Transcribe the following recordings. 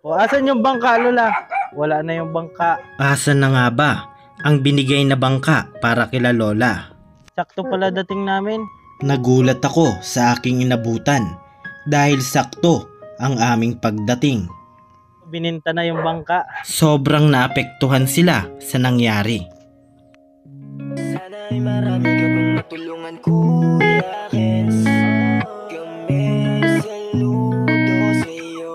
O, asan yung bangka, Lola? Wala na yung bangka. Asan na nga ba ang binigay na bangka para kila Lola? Sakto pala dating namin. Nagulat ako sa aking inabutan dahil sakto ang aming pagdating. Bininta na yung bangka. Sobrang naapektuhan sila sa nangyari. Sana ay marami ka pang matulungan, Kuya Kens. Kami saludo sa'yo.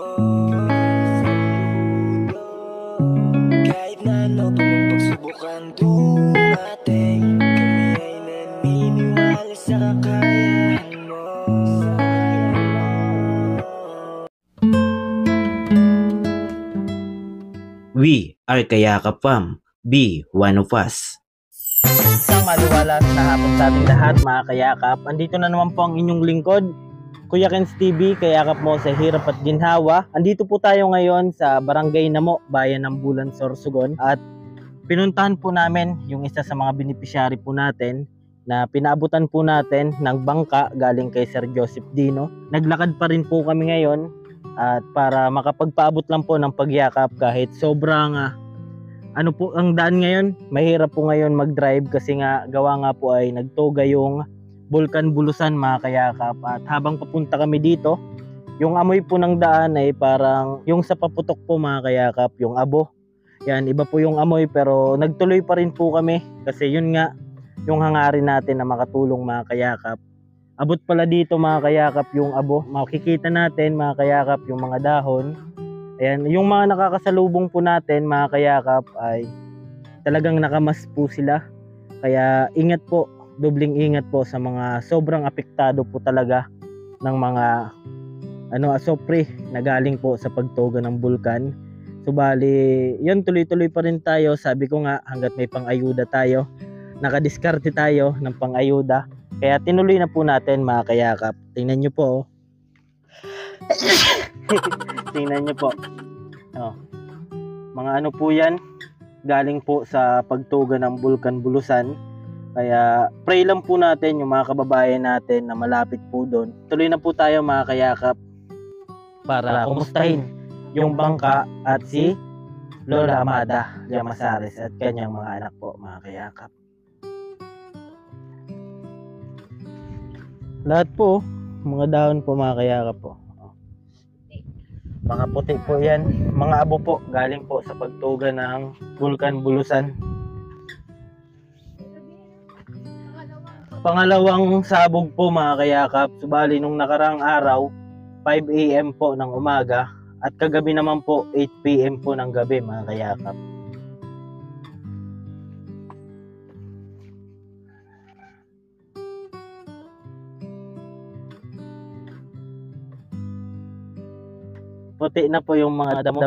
Kahit na ano pa mang pagsubukang dumating, kami ay naniniwala sa kakayahan mo. We are Kayakap Fam. Be one of us. Isang maliwalas na hapon sa ating lahat, mga kayakap. Andito na naman po ang inyong lingkod, Kuya Kens TV, kayakap mo sa hirap at ginhawa. Andito po tayo ngayon sa Barangay Namo, Bayan ng Bulan, Sorsogon. At pinuntahan po namin yung isa sa mga beneficiary po natin na pinaabutan po natin ng bangka galing kay Sir Joseph Dino. Naglakad pa rin po kami ngayon at para makapagpaabot lang po ng pagyakap kahit sobrang ano po ang daan ngayon, mahirap po ngayon mag-drive kasi nga gawa nga po ay nagtoga yung Bulkan Bulusan, mga kayakap. At habang papunta kami dito, yung amoy po ng daan ay parang yung sa paputok po, mga kayakap, yung abo. Yan, iba po yung amoy pero nagtuloy pa rin po kami kasi yun nga yung hangarin natin na makatulong, mga kayakap. Abot pala dito, mga kayakap, yung abo. Makikita natin, mga kayakap, yung mga dahon. Ayan, yung mga nakakasalubong po natin, mga kayakap, ay talagang nakamas po sila. Kaya ingat po, dobling ingat po sa mga sobrang apektado po talaga ng mga asopre na galing po sa pagtoga ng bulkan. Subali, yun, tuloy-tuloy pa rin tayo. Sabi ko nga, hanggat may pang-ayuda tayo, nakadiskarte tayo ng pang-ayuda. Kaya tinuloy na po natin, mga kayakap. Tingnan nyo po. Tingnan nyo po. Mga ano po yan, galing po sa pagtuga ng Bulkan Bulusan. Kaya pray lang po natin yung mga kababayan natin na malapit po doon. Tuloy na po tayo, mga kayakap, para kumustahin yung bangka at si Lola Amada Llamazares at kanyang mga anak po, mga kayakap. Lahat po, mga dahon po, mga kayakap po. Mga puti po yan, mga abo po, galing po sa pagtuga ng Bulkan Bulusan. Pangalawang sabog po, mga kayakap. Subali nung nakarang araw, 5 AM po ng umaga at kagabi naman po 8 PM po ng gabi, mga kayakap. Puti na po yung mga damo.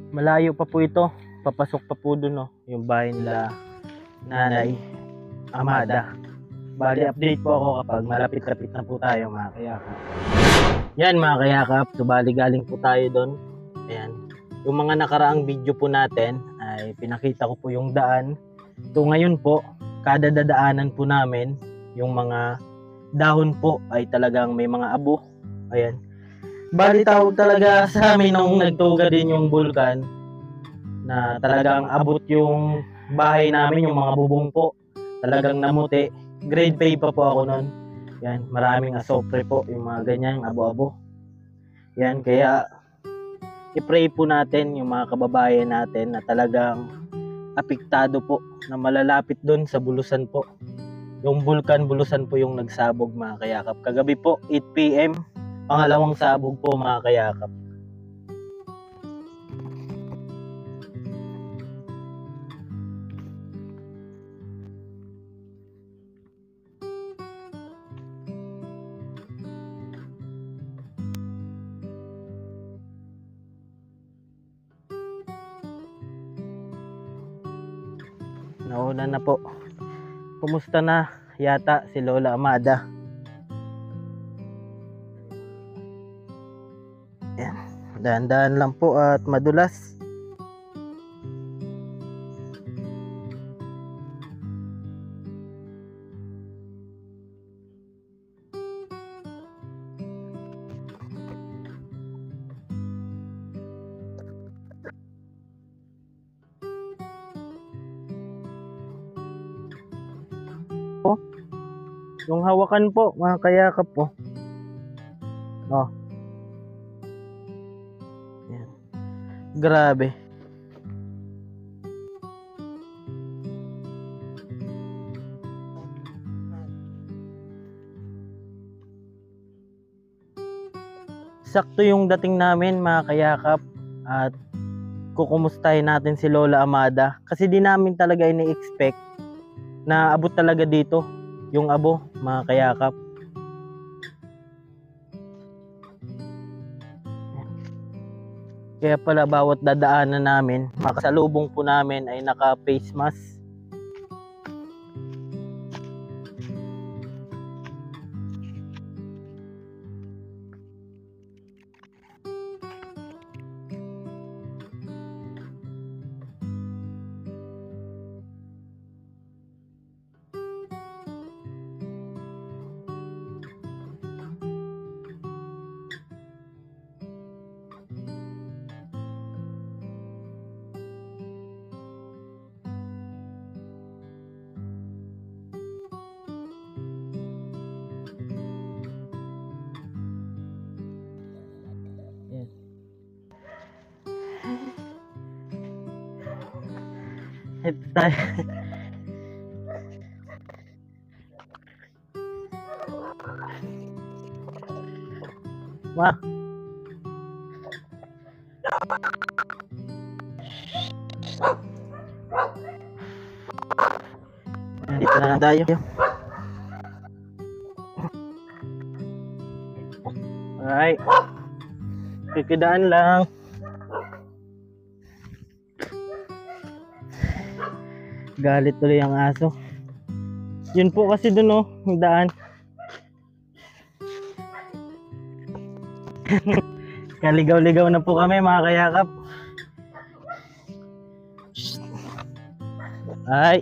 Malayo pa po ito. Papasok pa po dun, yung bahay nila Nanay Amada. Bali, update po ako kapag malapit-lapit na po tayo, mga kayakap. Yan, mga kayakap, subali galing po tayo doon. Ayan. Yung mga nakaraang video po natin ay pinakita ko po yung daan. So ngayon po, kada dadaanan po namin, yung mga dahon po ay talagang may mga abo. Ayan. Bali, tawag talaga sa amin nung nagtuga din yung bulkan na talagang abot yung bahay namin, yung mga bubong po. Talagang namuti. Grade 5 pa po ako noon. Yan, maraming asopre po, yung mga ganyang abo-abo. Yan, kaya i-pray po natin yung mga kababayan natin na talagang apektado po, na malalapit doon sa Bulusan po. Yung Bulkan Bulusan po yung nagsabog, mga kayakap. Kagabi po, 8 PM, pangalawang sabog po, mga kayakap. Nauna na po. Kumusta na yata si Lola Amada? Dahan-dahan lang po at madulas. Yung hawakan po, mga kayakap po. Oh. Yan. Grabe. Sakto yung dating namin, mga kayakap, at kukumustahin natin si Lola Amada kasi di namin talaga ini-expect na abot talaga dito yung abo, mga kayakap. Kaya pala bawat dadaanan namin, makasalubong po namin ay naka face mask. Ito tayo. Ma. Dito na lang tayo. Alright. Kikidaan lang. Galit tuloy ang aso. Yun po kasi dun oh, yung daan. Kaligaw-ligaw na po kami, mga kayakap. Ay.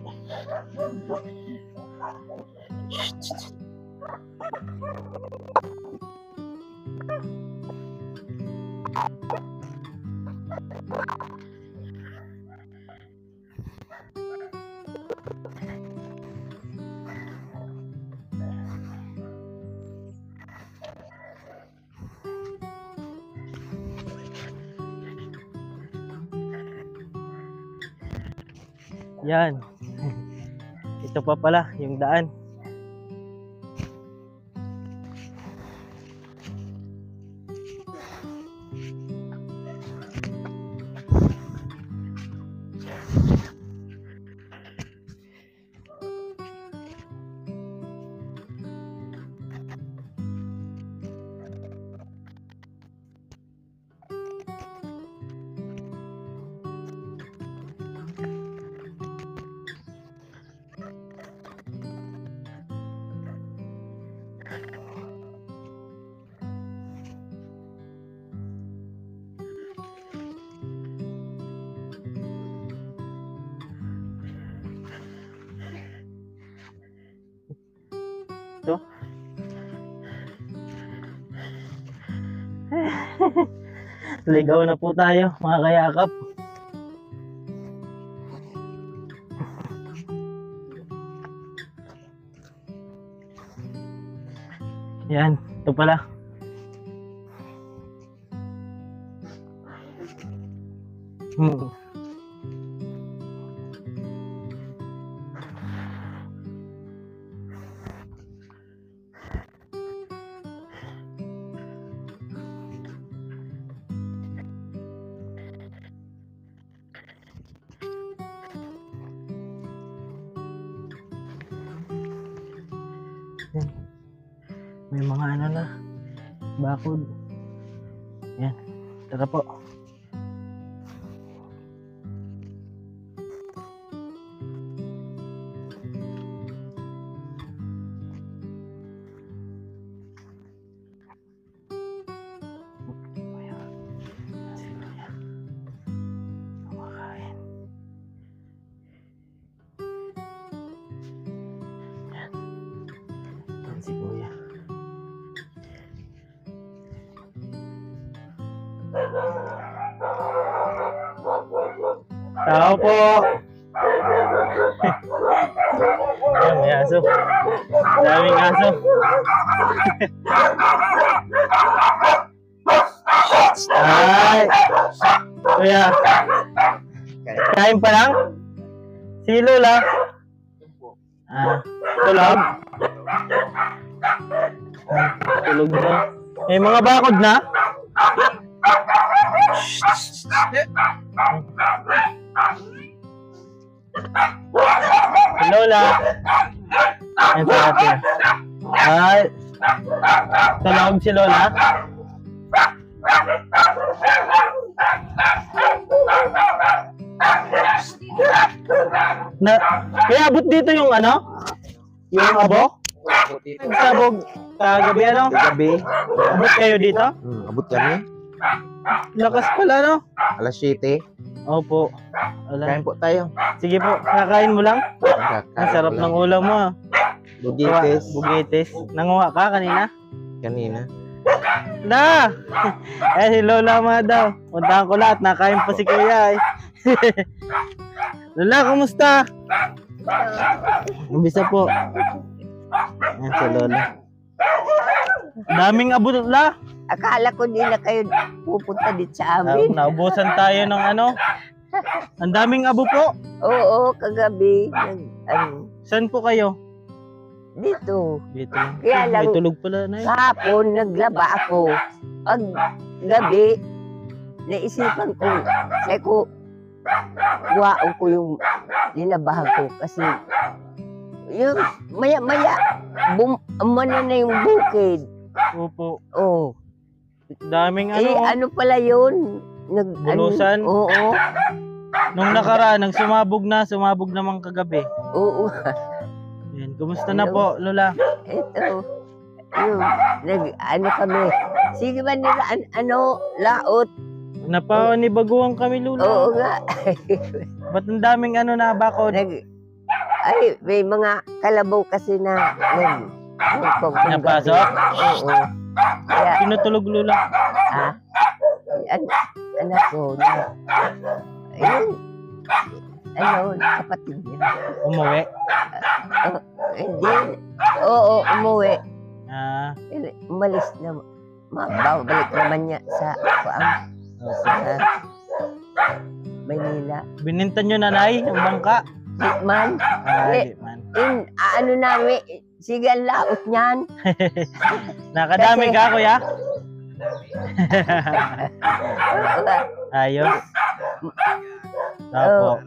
Yan. Ito pa pala yung daan. Ito. Ligaw na po tayo, mga kayakap. Yan, ito pala. May mga ano na, bakod. Yan, tara po. Tao po. Ayun, may aso. Daming aso. Ay! Kuya, kain pa lang? Si Lola? Tulog? Tulog na. May mga bakod na? Si Lola. Ayan sa atin. Ay! Tulog si Lola? Kaya abot dito yung ano? Yung abo? Sabog kagabi ano? Gabi, Abot kayo dito? abot kami. Lakas pala no? Alas 7. Opo. Wala. Kain po tayo. Sige po, kakain mo lang? Ang sarap ng ulam mo ah. Bugites. Bugites. Nanguha ka kanina? Kanina. Na! Si Lola ma daw. Puntahan ko lahat, nakain pa si Kuya eh. Lola, kumusta? Umbisa po. Ayan si Lola. Daming abo Lola. Akala ko di na kayo pupunta dito sa amin. Naubusan tayo ng ano. Ang daming abo po. Oo, kagabi. Saan po kayo? Dito. Dito lang. Kaya lang, May tulog pala na yun. kahapon naglaba ako. Pag gabi, naisipan ko, sabi ko, buwaon ko yung linabahan ko kasi yung maya-maya, umano na yung bukid. Opo. Oh. Daming ano. Ano pala yun? Bulusan? Oo. Nung nakaraan, nang sumabog naman kagabi. Oo. Yan. Kumusta na po, Lola? Ito. Ano kami. Sige ba nila, laot? Napanibaguhan kami, Lola. Oo nga. Ba't ang daming ano na bakod? May mga kalabaw kasi na Napasok? Oo. Kaya, Tinutulog, Lola. anak ko, kapatid niya. Umuwi. Hindi. Oo, umuwi. Umalis na. Babalik naman niya sa Maynila. Bininta nyo nanay, ang bangka. Man, Man. ano namin, sige ang laot niyan. Nakadami ka, kuya? Ayos. Opo.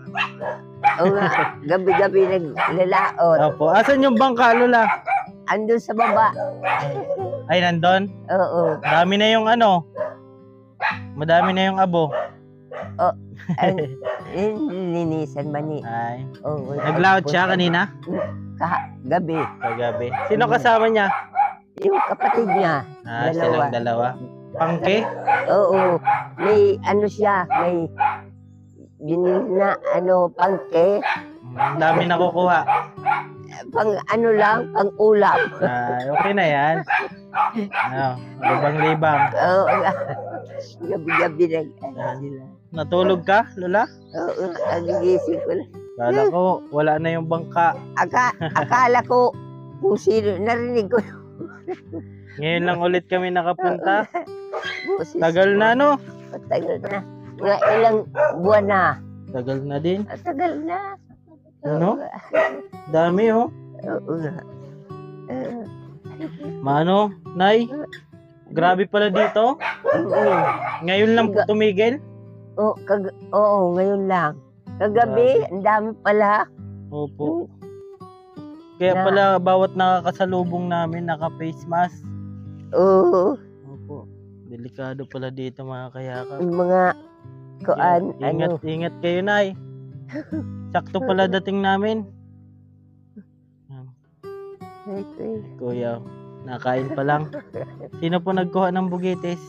Oo nga, gabi-gabi naglalaot. Opo. Asan yung bangka, Lola? Andun sa baba. Ay, nandun? Oo. Dami na yung ano. Madami na yung abo. Ay, nilinisan man ni. Ay. Oo. Naglaot siya kanina? Gabi. Kagabi. Sino kasama niya? Yung kapatid niya. Silang dalawa. Pangke? Oo. May ano siya, may binili na pangke. Dami nakukuha. Pang ano lang, pang ulam. Okay na yan. Libang-libang. Oo. Gabi-gabi sila. Natulog ka, Lola? Oo, nagigising ko lang. Kala ko, wala na yung bangka. Akala ko kung sino narinig ko. Ngayon lang ulit kami nakapunta. Boses Tagal na, no? Tagal na. Nga ilang buwan na. Tagal na din. Tagal na. Ano? Dami, oh. Oo nga. Mano, Nay? Grabe pala dito. Ngayon lang po tumigil. Oo, ngayon lang. Kagabi, ang dami pala. Opo. Kaya pala bawat nakakasalubong namin naka-face mask. Oo. Opo. Delikado pala dito mga kayakap. Mga kuan, Ingat kayo, Nay. Sakto pala dating namin. Kuya, nakain pa lang. Sino po nagkuha ng bugites?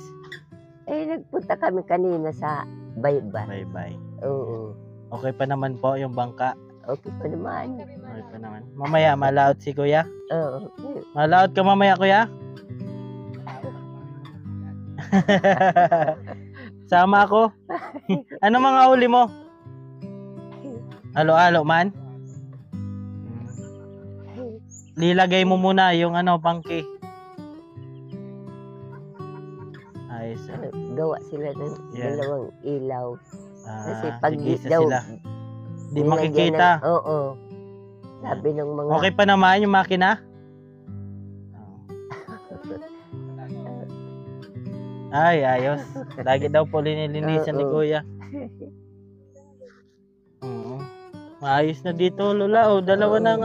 Nagpunta kami kanina sa Bayba. Bye-bye. Oo. Okay pa naman po yung bangka. Okay pa naman. Okay pa naman. Mamaya, malaot si Kuya. Oo. Malaot ka mamaya, Kuya? Sama ako. Ano mga huli mo? Halo-halo man? Lilagay mo muna yung pangki. Ayos. Gawa sila ng Yan. dalawang ilaw. Kasi Ah, pag tigisa daw, sila. Di nilagyan makikita. Oo. Sabi ng mga... Okay pa naman yung makina? Ay, ayos. Lagi daw po linilinisan ni Oo. Kuya. Oo. Maayos na dito, Lola. O, dalawa ng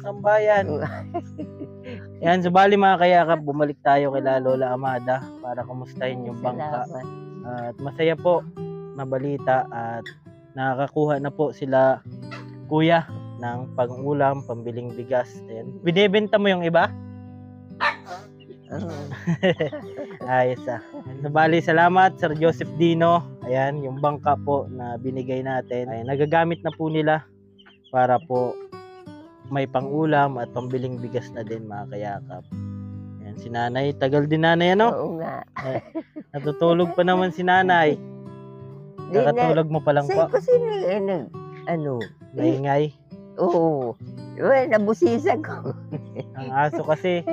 tambayan. Yan, subali mga kayakap, bumalik tayo kay Lola Amada para kumustahin yung bangka. Salamat. At masaya po na balita at nakakakuha na po sila Kuya ng pang-ulam, pambiling bigas. Ayan. Binibenta mo yung iba? Oo. Ayos ah. Nabali, salamat Sir Joseph Dino. Ayan, yung bangka po na binigay natin ay nagagamit na po nila para po may pang-ulam at pambiling bigas na din mga kayakap. Ayan, si Nanay, tagal din Nanay Oo nga. Natutulog pa naman si Nanay. Di na- Nakatulog mo pa lang po. Kasi Maingay. oo. Well, nabusisan ko. Ang aso kasi,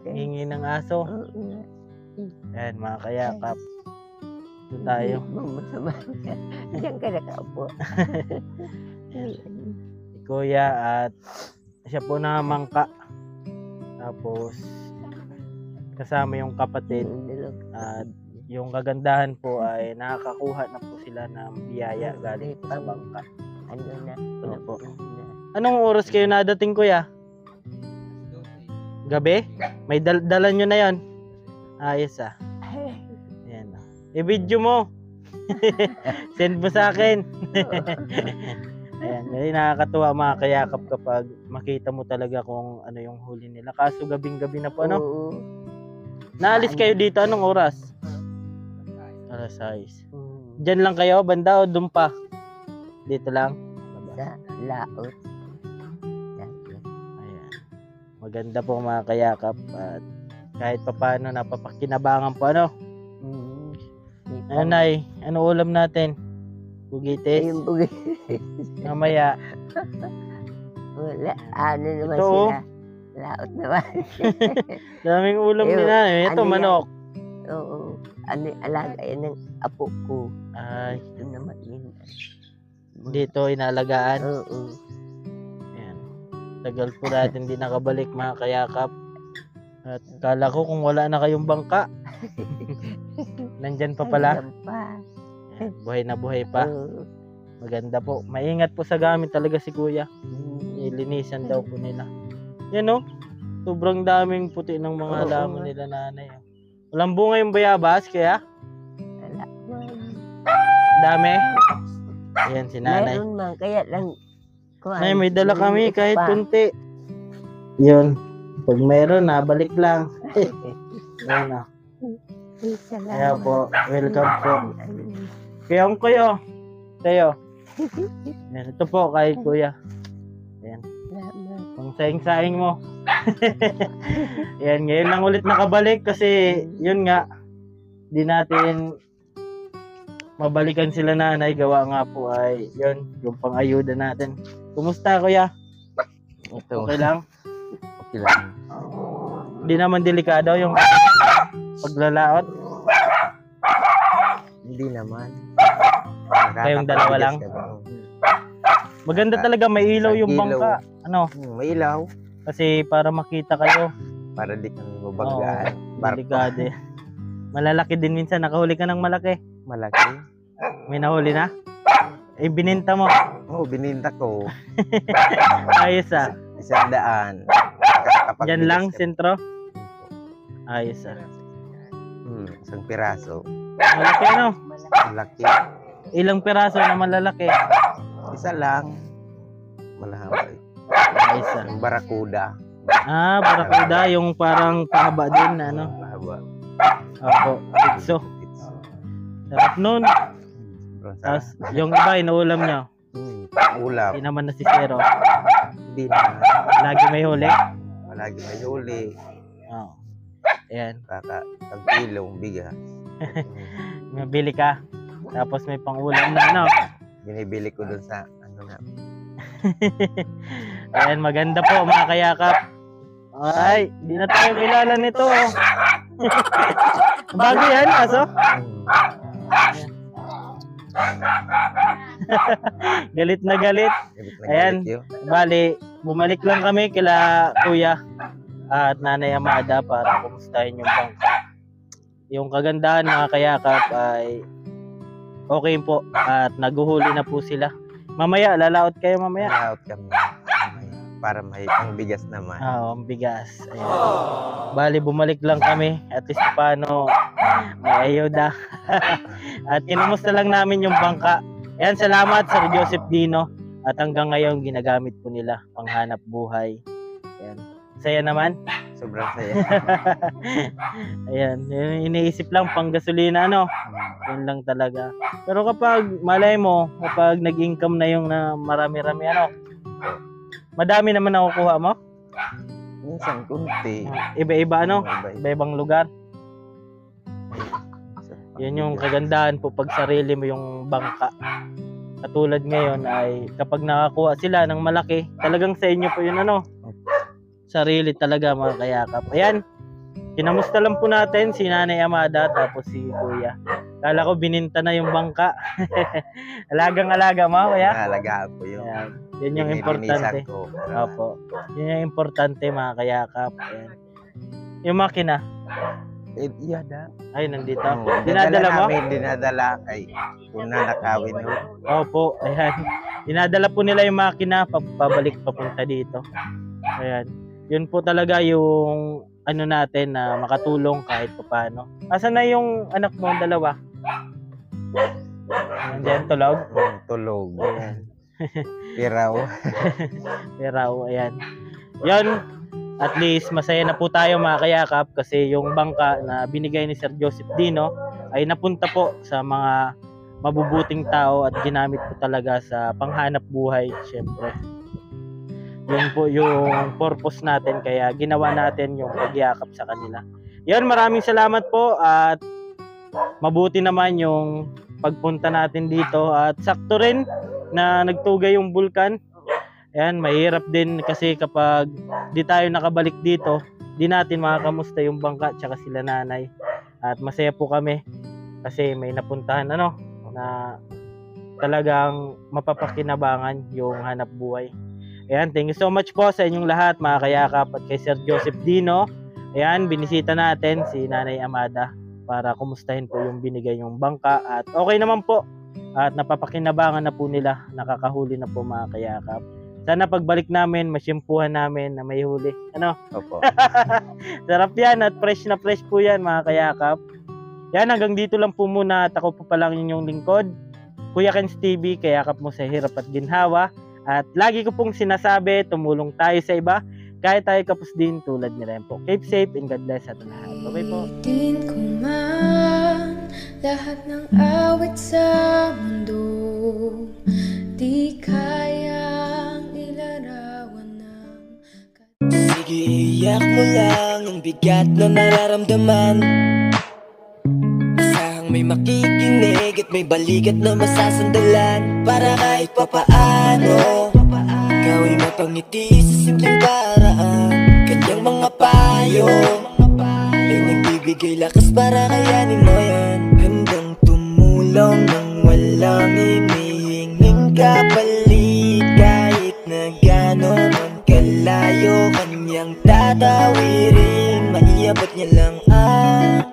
hingi ng aso. Oo nga. Ayan mga kayakap. Ito tayo. Masama. Diyan ka nakaupo. Si Kuya at siya po na mangka. Tapos kasama yung kapatid. At yung kagandahan po ay nakakakuha na po sila ng biyaya galing po sa bangka. Ano na? Opo. Anong oras kayo nadating, Kuya? Gabi? May dala nyo na yon. Ayos ah. Ayan ah. I-video mo. Send mo sa akin. Ayan. Ay, nakakatuwa mga kayakap kapag makita mo talaga kung ano yung huli nila. Kaso gabing-gabi na po, ano? Oo. Naalis kayo dito, anong oras? Alas 6. Diyan lang kayo, banda o doon pa? Dito lang? Sa laot. Ayan. Maganda po mga kayakap at kahit papaano napapakinabangan po, ano? Ano, Nay? Ano ulam natin? Bugitis? Yung bugay. Mamaya. Wala. Ano naman Ito, oh. sila? Laot naman. Daming ulam ni Nanay. Ito, ano yan? manok. Oo. Ano alaga yan ng apo ko. Ay, Ito naman yun. dito inalagaan. Oo. Ayan. Tagal po natin hindi nakabalik mga kayakap. At kala ko kung wala na kayong bangka. Nandyan pa pala. Ayan pa. Ayan, buhay na buhay pa. Oo. Maganda po. Maingat po sa gamit talaga si Kuya. Ilinisan daw po nila. Yan o. Sobrang daming puti ng mga Oo, halaman nga. nila Nanay. Walang bunga yung bayabas kaya Wala. dami. Ayan si Nanay. Meron man. Kaya lang. Nay, may dala kami maliit kahit pa. kunti. Yun. Pag meron, nabalik lang. Ayun na. Ay, salamat. Kaya po, welcome po. Kaya kung kayo. Ayan, ito po kay Kuya. Ayan. Salamat. Kung saing-saing mo. Ayan, ngayon lang ulit nakabalik kasi yun nga, di natin mabalikan sila Nanay. Gawa nga po ay yun, yung pang-ayuda natin. Kumusta Kuya? Ito. Okay lang? Okay lang. Di naman delikado yung paglalaot. Hindi naman. Kayong dalawa lang? Maganda talaga may ilaw yung Ilaw. bangka. Ano? May ilaw. Kasi para makita kayo. Para di kami mabanggaan. Delikado. Malalaki din minsan. Nakahuli ka ng malaki. Malaki. May nahuli na? Eh, bininta mo. Oo, bininta ko. Ayos ah. 100. Kapag Diyan lang, bilis- sentro. Ayos ah. Isang piraso. Malaki ano? Malaki. Ilang piraso na malalaki? Isa lang. Malahaba. Ayos ah. Yung barakuda. Ah, barakuda. Yung parang pahaba din na ano. Mahaba. Opo. Pitso. Sarap nun. Sobrang sarap. Tapos, yung iba, inuulam nyo. Ulam. Hindi naman nasisero. Hindi na. Lagi may huli. Malagi may huli. Oo. Ayan. Kaka tag-ilong bigas. Mabili ka. Tapos may pang-ulam na, ano? Binibili ko dun sa ano na. Ayan, maganda po mga kayakap. Ay, di na tayo kilala nito. Bago yan, aso? Galit na galit. Ayan. Bali, bumalik lang kami kila Kuya at Nanay Amada para kumustahin yung bangka. Yung kagandahan mga kayakap ay okay po at naguhuli na po sila. Mamaya, lalaot kayo mamaya. Layout kami. Para may pangbigas naman. Oo, ang bigas. Ayan. Bali, bumalik lang kami. At least paano may ayuda. At kinumusta lang namin yung bangka. Ayan, salamat Sir Joseph Dino. At hanggang ngayon, ginagamit po nila panghanap buhay. Ayan. Saya naman. Sobrang saya. Ayan, iniisip lang pang gasolina, ano? Yun lang talaga. Pero kapag, malay mo, kapag nag-income na yung na marami-rami, ano? Madami naman nakukuha mo? Minsan, kunti. Iba-iba, ano? Iba-iba. Iba-ibang lugar. Yan yung kagandahan po pag sarili mo yung bangka. Katulad ngayon ay kapag nakakuha sila ng malaki, talagang sa inyo po yun, ano? Sarili talaga mga kayakap. Ayan, kinamusta lang po natin si Nanay Amada tapos si Kuya. Kala ko bininta na yung bangka. Alagang-alaga mo, Kuya? Alagaan ko yun. Ayan. Yan yung importante. Ko, Opo. Yan yung importante mga kayakap. Ayan. Yung makina. Iyada. Ay, nandito. Dinadala mo? Dinadala kay kung nanakawin mo. Opo. Ayan. Dinadala po nila yung makina pabalik papunta dito. Ayan. Yun po talaga yung ano natin na makatulong kahit paano. Asan na yung anak mo dalawa? Nandiyan tulog? Tulog. Ayan. Piraw. Pero ayan. Yun, at least masaya na po tayo mga kayakap kasi yung bangka na binigay ni Sir Joseph Dino ay napunta po sa mga mabubuting tao at ginamit po talaga sa panghanap buhay, syempre. Yun po yung purpose natin kaya ginawa natin yung pagyakap sa kanila. Yun, maraming salamat po at mabuti naman yung pagpunta natin dito at sakto rin na nagtugay yung bulkan. Ayan, mahirap din kasi kapag di tayo nakabalik dito, di natin makakamusta yung bangka tsaka sila nanay. At masaya po kami kasi may napuntahan ano na talagang mapapakinabangan yung hanap buhay. Ayan, thank you so much po sa inyong lahat mga kayakap at kay Sir Joseph Dino. Ayan, binisita natin si Nanay Amada para kumustahin po yung binigay yung bangka at okay naman po at napapakinabangan na po nila, nakakahuli na po mga kayakap. Sana pagbalik namin, masyempuhan namin na may huli. Ano? Opo. Sarap yan at fresh na fresh po yan mga kayakap. Yan, hanggang dito lang po muna at ako po palang inyong lingkod, Kuya Ken's TV, kayakap mo sa hirap at ginhawa. At lagi ko pong sinasabi, tumulong tayo sa iba, kahit tayo kapos din tulad ni Rempo. Keep safe and God bless sa lahat. Bye-bye po. Din ko man lahat ng awit sa mundo, di kayang ilarawan ng... Sige, iyak mo lang ang bigat na nararamdaman. Isang may makikinig at may balikat na masasandalan. Para kahit papaano ikaw ay mapangiti sa simpleng paraan. Kanyang mga payo ay nagbibigay lakas para kayanin mo yan. Handang tumulong nang walang hinihinging kapalit. Kahit na gano'n man kalayo, kanyang tatawirin. Maiabot niya lang ang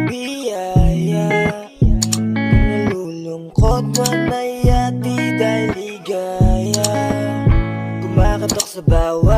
biyaya. Kung nalulungkot man ay ati dahil ligaya, kumakatok sa bawat